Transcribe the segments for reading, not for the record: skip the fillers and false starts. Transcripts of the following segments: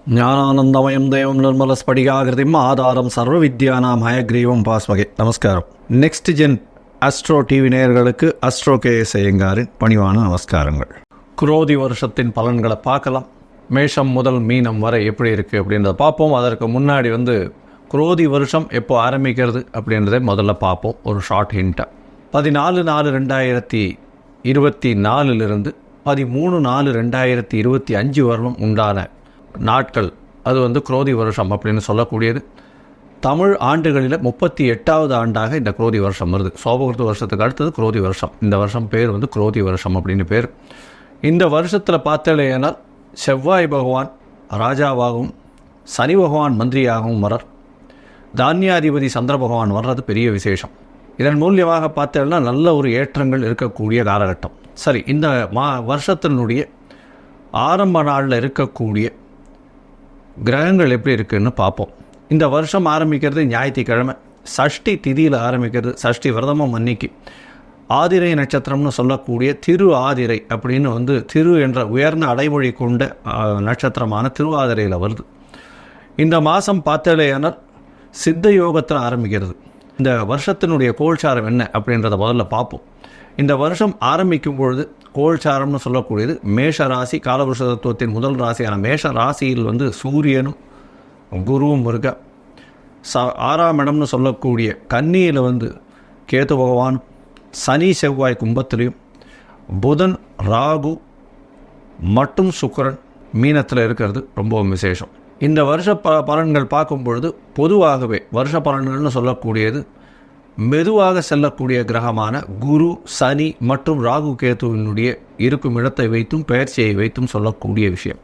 ஞானானந்தமயம் தேவம் நிர்மலஸ்படிகாகிருதிம் ஆதாரம் சர்வ வித்யானாம் ஹயக்ரீவம் பாஸ்மகே. நமஸ்காரம். நெக்ஸ்ட் ஜென் அஸ்ட்ரோ டிவி நேயர்களுக்கு அஸ்ட்ரோ கேஎஸ் ஐயங்காரின் பணிவான நமஸ்காரங்கள். குரோதி வருஷத்தின் பலன்களை பார்க்கலாம். மேஷம் முதல் மீனம் வரை எப்படி இருக்குது அப்படின்றத பார்ப்போம். அதற்கு முன்னாடி குரோதி வருஷம் எப்போ ஆரம்பிக்கிறது அப்படின்றத முதல்ல பார்ப்போம். ஒரு ஷார்ட் ஹிண்ட்டை 14/4/2024 13/4/2025 வரலும் உண்டான நாட்கள் அது குரோதி வருஷம் அப்படின்னு சொல்லக்கூடியது. தமிழ் ஆண்டுகளில் 38வது ஆண்டாக இந்த குரோதி வருஷம் வருது. சோபகிருத வருஷத்துக்கு அடுத்தது குரோதி வருஷம். இந்த வருஷம் பேர் குரோதி வருஷம் அப்படின்னு பேர். இந்த வருஷத்தில் பார்த்தேனால் செவ்வாய் பகவான் ராஜாவாகவும் சனி பகவான் மந்திரியாகவும் வர்றார். தானியாதிபதி சந்திர பகவான் வர்றது பெரிய விசேஷம். இதன் மூலியமாக பார்த்தேன்னா நல்ல ஒரு ஏற்றங்கள் இருக்கக்கூடிய காலகட்டம். சரி, இந்த வருஷத்தினுடைய ஆரம்ப நாளில் இருக்கக்கூடிய கிரகங்கள் எப்படி இருக்குதுன்னு பார்ப்போம். இந்த வருஷம் ஆரம்பிக்கிறது ஞாயிற்றுக்கிழமை, சஷ்டி திதியில் ஆரம்பிக்கிறது. சஷ்டி விரதமும் அன்னைக்கு ஆதிரை நட்சத்திரம்னு சொல்லக்கூடிய திரு ஆதிரை அப்படின்னு திரு என்ற உயர்ந்த அடைமொழி கொண்ட நட்சத்திரமான திருவாதிரையில் வருது. இந்த மாதம் பார்த்தலையானால் சித்த யோகத்தில் ஆரம்பிக்கிறது. இந்த வருஷத்தினுடைய கோல்சாரம் என்ன அப்படின்றத முதல்ல பார்ப்போம். இந்த வருஷம் ஆரம்பிக்கும் பொழுது கோல்சாரம்னு சொல்லக்கூடியது மேஷ ராசி, காலபுருஷ தத்துவத்தின் முதல் ராசியான மேஷ ராசியில் சூரியனும் குருவும் இருக்க. 6ஆம் இடம்னு சொல்லக்கூடிய கன்னியில் கேது பகவான், சனி செவ்வாய் கும்பத்திலையும், புதன் ராகு மற்றும் சுக்கிரன் மீனத்தில் இருக்கிறது ரொம்ப விசேஷம். இந்த வருஷ பலன்கள் பார்க்கும் பொழுது பொதுவாகவே வருஷ பலன்கள்னு சொல்லக்கூடியது மெதுவாக செல்லக்கூடிய கிரகமான குரு, சனி மற்றும் ராகு கேதுவினுடைய இருக்கும் இடத்தை வைத்தும் பெயர்ச்சியை வைத்தும் சொல்லக்கூடிய விஷயம்.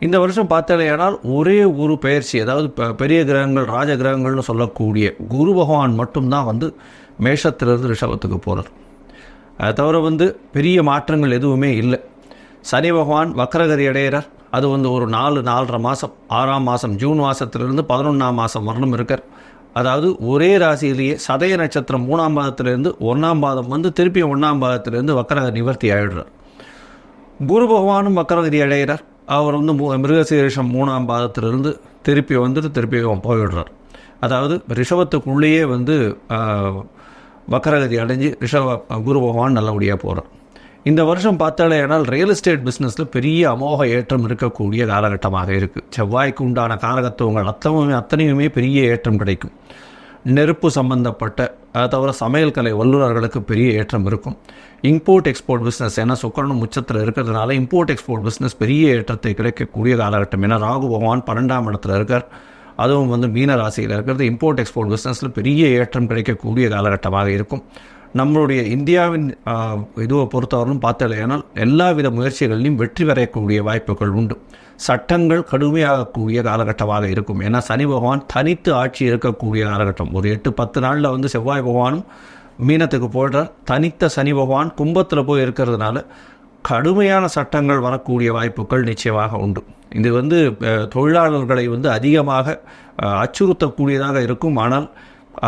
இந்த வருஷம் பார்த்தாலேயானால் ஒரே ஒரு பெயர்ச்சி, அதாவது பெரிய கிரகங்கள் ராஜ கிரகங்கள்னு சொல்லக்கூடிய குரு பகவான் மட்டும்தான் மேஷத்திலிருந்து ரிஷபத்துக்கு போகிறார். அதை தவிர பெரிய மாற்றங்கள் எதுவுமே இல்லை. சனி பகவான் வக்ரகதி அடைகிறார். அது ஒரு 4-4.5 மாதம், 6ஆம் மாதம் ஜூன் மாதத்திலிருந்து 11ஆம் மாதம் வரணும் இருக்கார். அதாவது ஒரே ராசியிலேயே சதய நட்சத்திரம் 3ஆம் பாதத்திலிருந்து 1ஆம் பாதம் திருப்பி 1ஆம் பாதத்திலிருந்து வக்கரக நிவர்த்தி ஆகிடுறார். குரு பகவானும் வக்கரகதி அடைகிறார். அவர் மிருகசீரிஷம் 3ஆம் பாதத்திலிருந்து திருப்பி திருப்பி போயிடுறார். அதாவது ரிஷபத்துக்குள்ளேயே வக்கரகதி அடைஞ்சு குரு பகவான் நல்லபடியாக போகிறார். இந்த வருஷம் பார்த்தாலேனால் ரியல் எஸ்டேட் பிஸ்னஸில் பெரிய அமோக ஏற்றம் இருக்கக்கூடிய காலகட்டமாக இருக்குது. செவ்வாய்க்கு உண்டான காரகத்துவங்கள் அத்தனையுமே பெரிய ஏற்றம் கிடைக்கும். நெருப்பு சம்பந்தப்பட்ட அதை தவிர சமையல் கலை வல்லுநர்களுக்கு பெரிய ஏற்றம் இருக்கும். இம்போர்ட் எக்ஸ்போர்ட் பிஸ்னஸ், ஏன்னா சுக்கிரனும் உச்சத்தில் இருக்கிறதுனால இம்போர்ட் எக்ஸ்போர்ட் பிஸ்னஸ் பெரிய ஏற்றத்தை கிடைக்கக்கூடிய காலகட்டம். ஏன்னா ராகு பகவான் 12ஆம் இடத்துல இருக்கார். அதுவும் மீன ராசியில் இருக்கிறது. இம்போர்ட் எக்ஸ்போர்ட் பிஸ்னஸில் பெரிய ஏற்றம் கிடைக்கக்கூடிய காலகட்டமாக இருக்கும். நம்மளுடைய இந்தியாவின் இதுவை பொறுத்தவரையும் பார்த்தாலேனால் எல்லா வித முயற்சிகளிலும் வெற்றி பெறக்கூடிய வாய்ப்புகள் உண்டு. சட்டங்கள் கடுமையாகக்கூடிய காலகட்டமாக இருக்கும். ஏன்னா சனி பகவான் தனித்து ஆட்சி இருக்கக்கூடிய காலகட்டம். ஒரு 8-10 நாளில் செவ்வாய் பகவானும் மீனத்துக்கு போடுறார். தனித்த சனி பகவான் கும்பத்தில் போய் இருக்கிறதுனால கடுமையான சட்டங்கள் வரக்கூடிய வாய்ப்புகள் நிச்சயமாக உண்டு. இது தொழிலாளர்களை அதிகமாக அச்சுறுத்தக்கூடியதாக இருக்கும். ஆனால்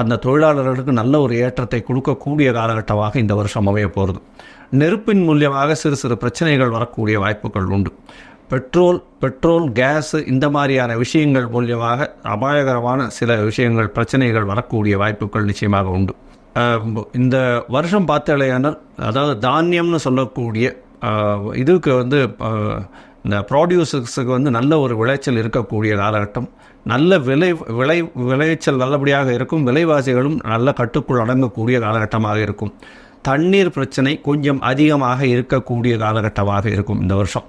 அந்த தொழிலாளர்களுக்கு நல்ல ஒரு ஏற்றத்தை கொடுக்கக்கூடிய காலகட்டமாக இந்த வருஷம் அமைய போகிறது. நெருப்பின் மூலியமாக சிறு சிறு பிரச்சனைகள் வரக்கூடிய வாய்ப்புகள் உண்டு. பெட்ரோல் கேஸு இந்த மாதிரியான விஷயங்கள் மூலியமாக அபாயகரமான சில விஷயங்கள் பிரச்சனைகள் வரக்கூடிய வாய்ப்புகள் நிச்சயமாக உண்டு. இந்த வருஷம் பார்த்தாலேயானால் அதாவது தானியம்னு சொல்லக்கூடிய இதுக்கு இந்த ப்ராடியூசர்ஸுக்கு நல்ல ஒரு விளைச்சல் இருக்கக்கூடிய காலகட்டம். நல்ல விளைச்சல் நல்லபடியாக இருக்கும். விலைவாசிகளும் நல்ல கட்டுக்குள் அடங்கக்கூடிய காலகட்டமாக இருக்கும். தண்ணீர் பிரச்சனை கொஞ்சம் அதிகமாக இருக்கக்கூடிய காலகட்டமாக இருக்கும் இந்த வருஷம்.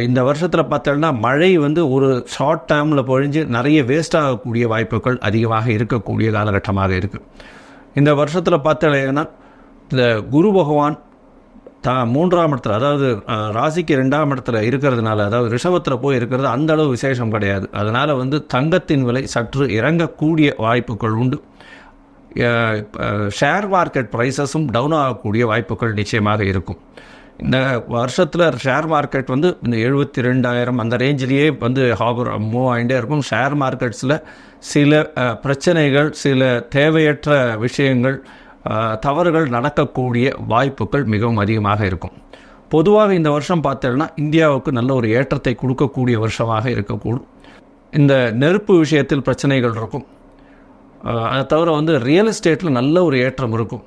இந்த வருஷத்தில் பார்த்தோம்னா மழை ஒரு ஷார்ட் டைமில் பொழிஞ்சு நிறைய வேஸ்ட் ஆகக்கூடிய வாய்ப்புகள் அதிகமாக இருக்கக்கூடிய காலகட்டமாக இருக்குது. இந்த வருஷத்தில் பார்த்தோம்னா இந்த குரு பகவான் 3ஆம் இடத்துல, அதாவது ராசிக்கு 2ஆம் இடத்துல இருக்கிறதுனால, அதாவது ரிஷபத்தில் போய் இருக்கிறது அந்த அளவு விசேஷம் கிடையாது. அதனால் தங்கத்தின் விலை சற்று இறங்கக்கூடிய வாய்ப்புகள் உண்டு. ஷேர் மார்க்கெட் ப்ரைஸஸும் டவுன் ஆகக்கூடிய வாய்ப்புகள் நிச்சயமாக இருக்கும். இந்த வருஷத்தில் ஷேர் மார்க்கெட் இந்த 72,000 அந்த ரேஞ்சிலேயே மூவ் ஆகிட்டே இருக்கும். ஷேர் மார்க்கெட்ஸில் சில பிரச்சனைகள், சில தேவையற்ற விஷயங்கள், தவறுகள் நடக்கக்கூடிய வாய்ப்புகள் மிகவும் அதிகமாக இருக்கும். பொதுவாக இந்த வருஷம் பார்த்தோம்னா இந்தியாவுக்கு நல்ல ஒரு ஏற்றத்தை கொடுக்கக்கூடிய வருஷமாக இருக்கக்கூடும். இந்த நெருப்பு விஷயத்தில் பிரச்சனைகள் இருக்கும். அதை தவிர ரியல் எஸ்டேட்டில் நல்ல ஒரு ஏற்றம் இருக்கும்.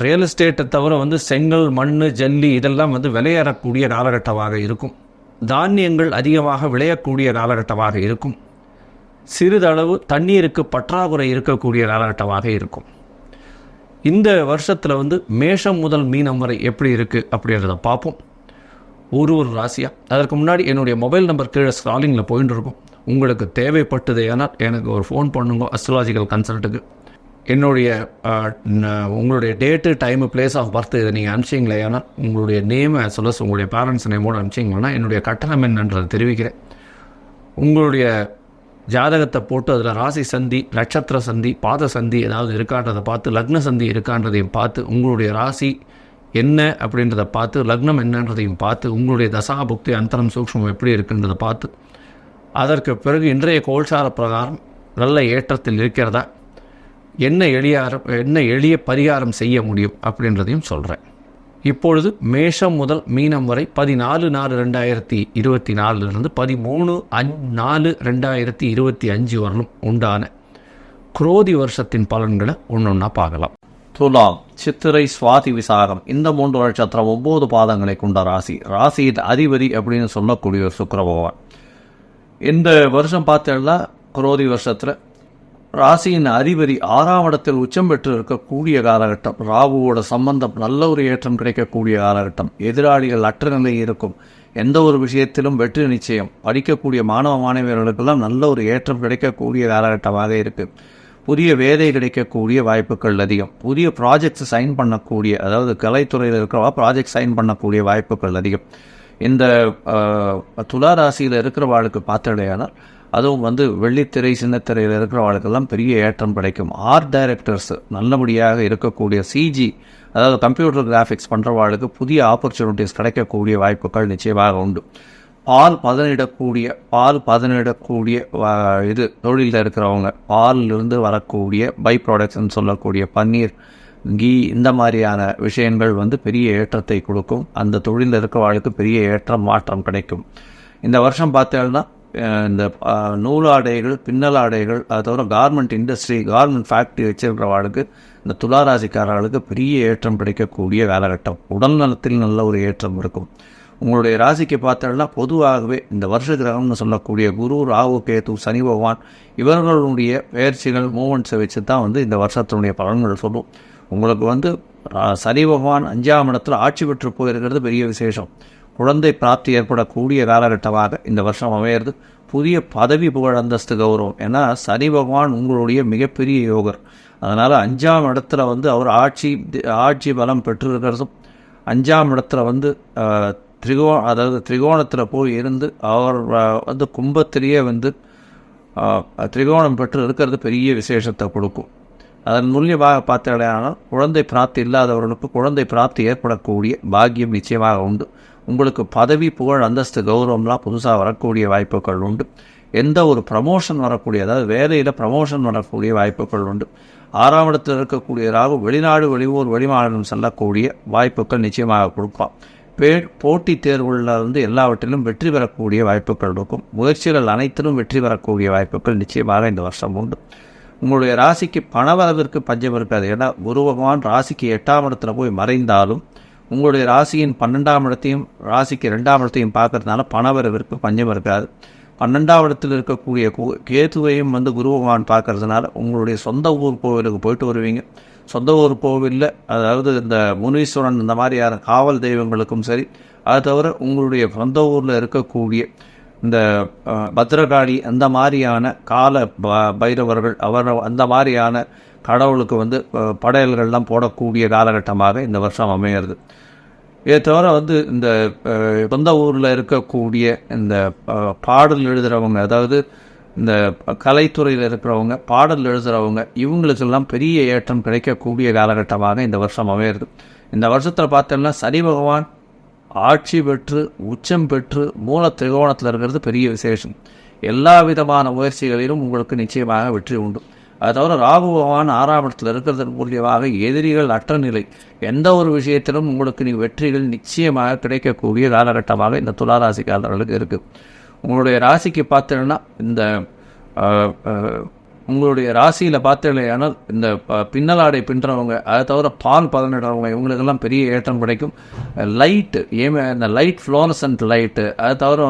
ரியல் எஸ்டேட்டை தவிர செங்கல், மண், ஜல்லி இதெல்லாம் விளையேறக்கூடிய காலகட்டமாக இருக்கும். தானியங்கள் அதிகமாக விளையக்கூடிய காலகட்டமாக இருக்கும். சிறிதளவு தண்ணீருக்கு பற்றாக்குறை இருக்கக்கூடிய காலகட்டமாக இருக்கும். இந்த வருஷத்தில் மேஷம் முதல் மீனம் வரை எப்படி இருக்குது அப்படின்றத பார்ப்போம், ஒரு ராசியாக. அதற்கு முன்னாடி என்னுடைய மொபைல் நம்பர் கீழே ஸ்க்ராலிங்கில் போயிட்டு இருக்கும். உங்களுக்கு தேவைப்பட்டது ஏன்னால் எனக்கு ஒரு ஃபோன் பண்ணுங்க அஸ்ட்ராலஜிக்கல் கன்சல்ட்டுக்கு. என்னுடைய உங்களுடைய date, time, place of birth இதை நீங்கள் அனுப்பிச்சிங்களே, ஏன்னா உங்களுடைய நேம் as well as உங்களுடைய பேரண்ட்ஸ் நேமோடு அனுப்பிச்சிங்கன்னா என்னுடைய கட்டணம் என்னன்றதை தெரிவிக்கிறேன். உங்களுடைய ஜாதகத்தை போட்டு அதில் ராசி சந்தி, நட்சத்திர சந்தி, பாத சந்தி ஏதாவது இருக்கான்றதை பார்த்து, லக்ன சந்தி இருக்கான்றதையும் பார்த்து, உங்களுடைய ராசி என்ன அப்படின்றத பார்த்து, லக்னம் என்னன்றதையும் பார்த்து, உங்களுடைய தசாபுக்தி அந்தரம் சூக்ஷ்மம் எப்படி இருக்குன்றதை பார்த்து, அதற்கு பிறகு இன்றைய கோல்சார பிரகாரம் நல்ல ஏற்றத்தில் இருக்கிறதா, என்ன எளிய பரிகாரம் செய்ய முடியும் அப்படின்றதையும் சொல்கிறேன். இப்பொழுது மேஷம் முதல் மீனம் வரை 14/4/2024 13/4/2025 வரலும் உண்டான குரோதி வருஷத்தின் பலன்களை ஒன்றொன்னா பார்க்கலாம். துலாம், சித்திரை, சுவாதி, விசாகம் இந்த 3 நட்சத்திரம் 9 பாதங்களை கொண்ட ராசியின் அதிபதி அப்படின்னு சொல்லக்கூடிய சுக்கிர பகவான். இந்த வருஷம் பார்த்தேன்னா குரோதி வருஷத்தில் ராசியின் அதிபதி 6ஆம் இடத்தில் உச்சம் பெற்று இருக்கக்கூடிய காலகட்டம். ராகுவோட சம்பந்தம், நல்ல ஒரு ஏற்றம் கிடைக்கக்கூடிய காலகட்டம். எதிராளிகள் அற்ற நிலை இருக்கும். எந்த ஒரு விஷயத்திலும் வெற்றி நிச்சயம். படிக்கக்கூடிய மாணவ மாணவியர்களுக்கெல்லாம் நல்ல ஒரு ஏற்றம் கிடைக்கக்கூடிய காலகட்டமாக இருக்குது. புதிய வேலை கிடைக்கக்கூடிய வாய்ப்புகள் அதிகம். புதிய ப்ராஜெக்ட்ஸ் சைன் பண்ணக்கூடிய, அதாவது கலைத்துறையில் இருக்கிறவா ப்ராஜெக்ட் சைன் பண்ணக்கூடிய வாய்ப்புகள் அதிகம். இந்த துலா ராசியில் இருக்கிறவாளுக்கு பார்த்தடையானால், அதுவும் வெள்ளித்திரை, சின்னத்திரையில் இருக்கிறவாளுக்கெல்லாம் பெரிய ஏற்றம் கிடைக்கும். ஆர்ட் டைரக்டர்ஸ் நல்லபடியாக இருக்கக்கூடிய, சிஜி அதாவது கம்ப்யூட்டர் கிராஃபிக்ஸ் பண்ணுறவாளுக்கு புதிய ஆப்பர்ச்சுனிட்டிஸ் கிடைக்கக்கூடிய வாய்ப்புகள் நிச்சயமாக உண்டு. பால் பதனிடக்கூடிய இது தொழிலில் இருக்கிறவங்க, பாலிலிருந்து வரக்கூடிய பை ப்ராடக்ட்ஸ்ன்னு சொல்லக்கூடிய பன்னீர், கீ இந்த மாதிரியான விஷயங்கள் பெரிய ஏற்றத்தை கொடுக்கும். அந்த தொழிலில் இருக்கிறவாளுக்கு பெரிய ஏற்றம், மாற்றம் கிடைக்கும். இந்த வருஷம் பார்த்தேன்னா இந்த நூலாடைகள், பின்னலாடைகள், அது தவிர கார்மெண்ட் இண்டஸ்ட்ரி, கார்மெண்ட் ஃபேக்ட்ரி வச்சிருக்கிறவாளுக்கு, இந்த துளாராசிக்காரர்களுக்கு பெரிய ஏற்றம் கிடைக்கக்கூடிய காலகட்டம். உடல் நலத்தில் நல்ல ஒரு ஏற்றம் இருக்கும். உங்களுடைய ராசிக்கு பார்த்தோம்னா பொதுவாகவே இந்த வருஷ கிரகம்னு சொல்லக்கூடிய குரு, ராகு, கேது, சனி பகவான் இவர்களுடைய பயிற்சிகள், மூமெண்ட்ஸை வச்சு தான் இந்த வருஷத்தினுடைய பலன்கள் சொல்லும். உங்களுக்கு சனி பகவான் 5ஆம் இடத்துல ஆட்சி பெற்று போயிருக்கிறது பெரிய விசேஷம். குழந்தை பிராப்தி ஏற்படக்கூடிய காலகட்டமாக இந்த வருஷம் அமையிறது. புதிய பதவி, புகழ், அந்தஸ்து, கௌரவம். ஏன்னா சனி பகவான் உங்களுடைய மிகப்பெரிய யோகர். அதனால் 5ஆம் இடத்துல அவர் ஆட்சி பலம் பெற்றிருக்கிறதும், 5ஆம் இடத்துல திரிகோணத்தில் போய் இருந்து அவர் கும்பத்திலேயே திரிகோணம் பெற்று இருக்கிறது பெரிய விசேஷத்தை கொடுக்கும். அதன் மூலியமாக பார்த்தடையானால் குழந்தை பிராப்தி இல்லாதவர்களுக்கு குழந்தை பிராப்தி ஏற்படக்கூடிய பாக்கியம் நிச்சயமாக உண்டு. உங்களுக்கு பதவி, புகழ், அந்தஸ்து, கௌரவம்லாம் புதுசாக வரக்கூடிய வாய்ப்புகள் உண்டு. எந்த ஒரு ப்ரமோஷன் வரக்கூடிய, அதாவது வேலையில் ப்ரமோஷன் வரக்கூடிய வாய்ப்புகள் உண்டு. 6ஆம் இடத்தில் இருக்கக்கூடிய ராகு வெளிநாடு, வெளியூர், வெளிமாநிலம் செல்லக்கூடிய வாய்ப்புகள் நிச்சயமாக கொடுப்பான். போட்டித் தேர்வுகளில் எல்லாவற்றிலும் வெற்றி பெறக்கூடிய வாய்ப்புகள் இருக்கும். முயற்சிகள் அனைத்திலும் வெற்றி பெறக்கூடிய வாய்ப்புகள் நிச்சயமாக இந்த வருஷம் உண்டு. உங்களுடைய ராசிக்கு பணவரவிற்கு பஞ்சம் இருக்காது. ஏன்னா குரு பகவான் ராசிக்கு 8ஆம் இடத்துல போய் மறைந்தாலும் உங்களுடைய ராசியின் 12ஆம் இடத்தையும் ராசிக்கு 2ஆம் இடத்தையும் பார்க்கறதுனால பணவரவிற்கு பஞ்சம் இருக்காது. 12ஆம் இடத்தில் இருக்கக்கூடிய கேதுவையும் குரு பகவான் பார்க்கறதுனால உங்களுடைய சொந்த ஊர் கோவிலுக்கு போயிட்டு வருவீங்க. சொந்த ஊர் கோவிலில், அதாவது இந்த முனீஸ்வரன் இந்த மாதிரியான காவல் தெய்வங்களுக்கும் சரி, அதை தவிர உங்களுடைய சொந்த ஊரில் இருக்கக்கூடிய இந்த பத்ரகாளி அந்த மாதிரியான கால பைரவர்கள், அந்த மாதிரியான கடவுளுக்கு படையல்கள்லாம் போடக்கூடிய காலகட்டமாக இந்த வருஷம் அமையிறது. இதை தவிர இந்த சொந்த ஊரில் இருக்கக்கூடிய இந்த பாடல் எழுதுகிறவங்க, அதாவது இந்த கலைத்துறையில் இருக்கிறவங்க, பாடல் எழுதுகிறவங்க, இவங்களுக்கெல்லாம் பெரிய ஏற்றம் கிடைக்கக்கூடிய காலகட்டமாக இந்த வருஷம் அமையிறது. இந்த வருஷத்தில் பார்த்தோம்னா சனி பகவான் ஆட்சி பெற்று உச்சம் பெற்று மூல திரிகோணத்தில் இருக்கிறது பெரிய விசேஷம். எல்லா விதமான முயற்சிகளிலும் உங்களுக்கு நிச்சயமாக வெற்றி உண்டு. அது தவிர ராகு பகவான் 6ஆம் இடத்துல இருக்கிறதன் மூலியமாக எதிரிகள் அற்ற நிலை, எந்த ஒரு விஷயத்திலும் உங்களுக்கு நீங்கள் வெற்றிகள் நிச்சயமாக கிடைக்கக்கூடிய காலகட்டமாக இந்த துளாராசிக்காரர்களுக்கு இருக்குது. உங்களுடைய ராசிக்கு பார்த்தீங்கன்னா இந்த உங்களுடைய ராசியில் பார்த்தீங்கன்னா இந்த பின்னலாடை பின்னுறவங்க, அதை தவிர பால் பதனிடுறவங்க, இவங்களுக்கெல்லாம் பெரிய ஏற்றம் கிடைக்கும். லைட்டு இந்த லைட் ஃப்ளோரசன்ட் லைட்டு, அதை தவிர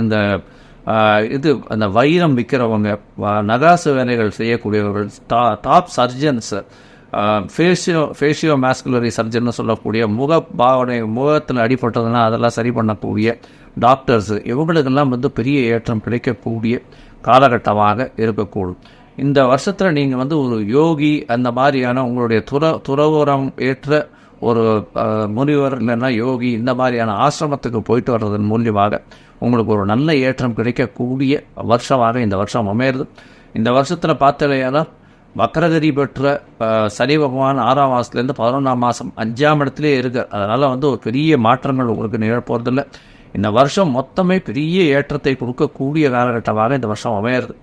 இந்த அந்த வைரம் விற்கிறவங்க, நகாசு வேலைகள் செய்யக்கூடியவர்கள், டாப் சர்ஜன்ஸு, ஃபேஷியோ மாஸ்குலரி சர்ஜன் சொல்லக்கூடிய முகத்தில் அடிபட்டதுன்னா அதெல்லாம் சரி பண்ணக்கூடிய டாக்டர்ஸு, இவங்களுக்கெல்லாம் பெரிய ஏற்றம் கிடைக்கக்கூடிய காலகட்டமாக இருக்கக்கூடும். இந்த வருஷத்தில் நீங்கள் ஒரு யோகி, அந்த மாதிரியான உங்களுடைய துறவரம் ஏற்ற ஒரு முனிவர் இல்லைன்னா யோகி, இந்த மாதிரியான ஆசிரமத்துக்கு போயிட்டு வர்றதன் மூலியமாக உங்களுக்கு ஒரு நல்ல ஏற்றம் கிடைக்கக்கூடிய வருஷமாக இந்த வருஷம் அமையிறது. இந்த வருஷத்தில் பார்த்தலையானால் வக்ரகதி பெற்ற சனி பகவான் 6ஆம் மாதத்துலேருந்து 11ஆம் மாதம் 5ஆம் இடத்துலேயே இருக்குது. அதனால் ஒரு பெரிய மாற்றங்கள் உங்களுக்கு நிகழப்போகிறதில்லை. இந்த வருஷம் மொத்தமே பெரிய ஏற்றத்தை கொடுக்கக்கூடிய காலகட்டமாக இந்த வருஷம் அமையிறது.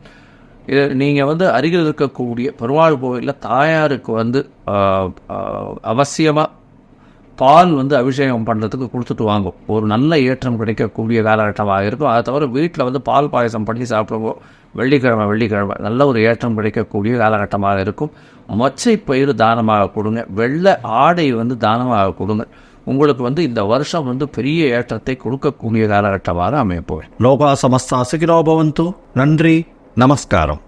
இது நீங்கள் அருகில் இருக்கக்கூடிய பெருமாள் கோயிலில் தாயாருக்கு அவசியமாக பால் அபிஷேகம் பண்ணுறதுக்கு கொடுத்துட்டு வாங்கும். ஒரு நல்ல ஏற்றம் கிடைக்கக்கூடிய காலகட்டமாக இருக்கும். அதை தவிர வீட்டில் பால் பாயசம் பண்ணி சாப்பிடுவோம். வெள்ளிக்கிழமை நல்ல ஒரு ஏற்றம் கிடைக்கக்கூடிய காலகட்டமாக இருக்கும். மொச்சை பயிர் தானமாக கொடுங்க. வெள்ளை ஆடை தானமாக கொடுங்க. உங்களுக்கு இந்த வருஷம் பெரிய ஏற்றத்தை கொடுக்கக்கூடிய காலகட்டமாக அமையப்போவேன். லோகா சமஸ்தா சுகினோ பவந்து. நன்றி, நமஸ்காரம்.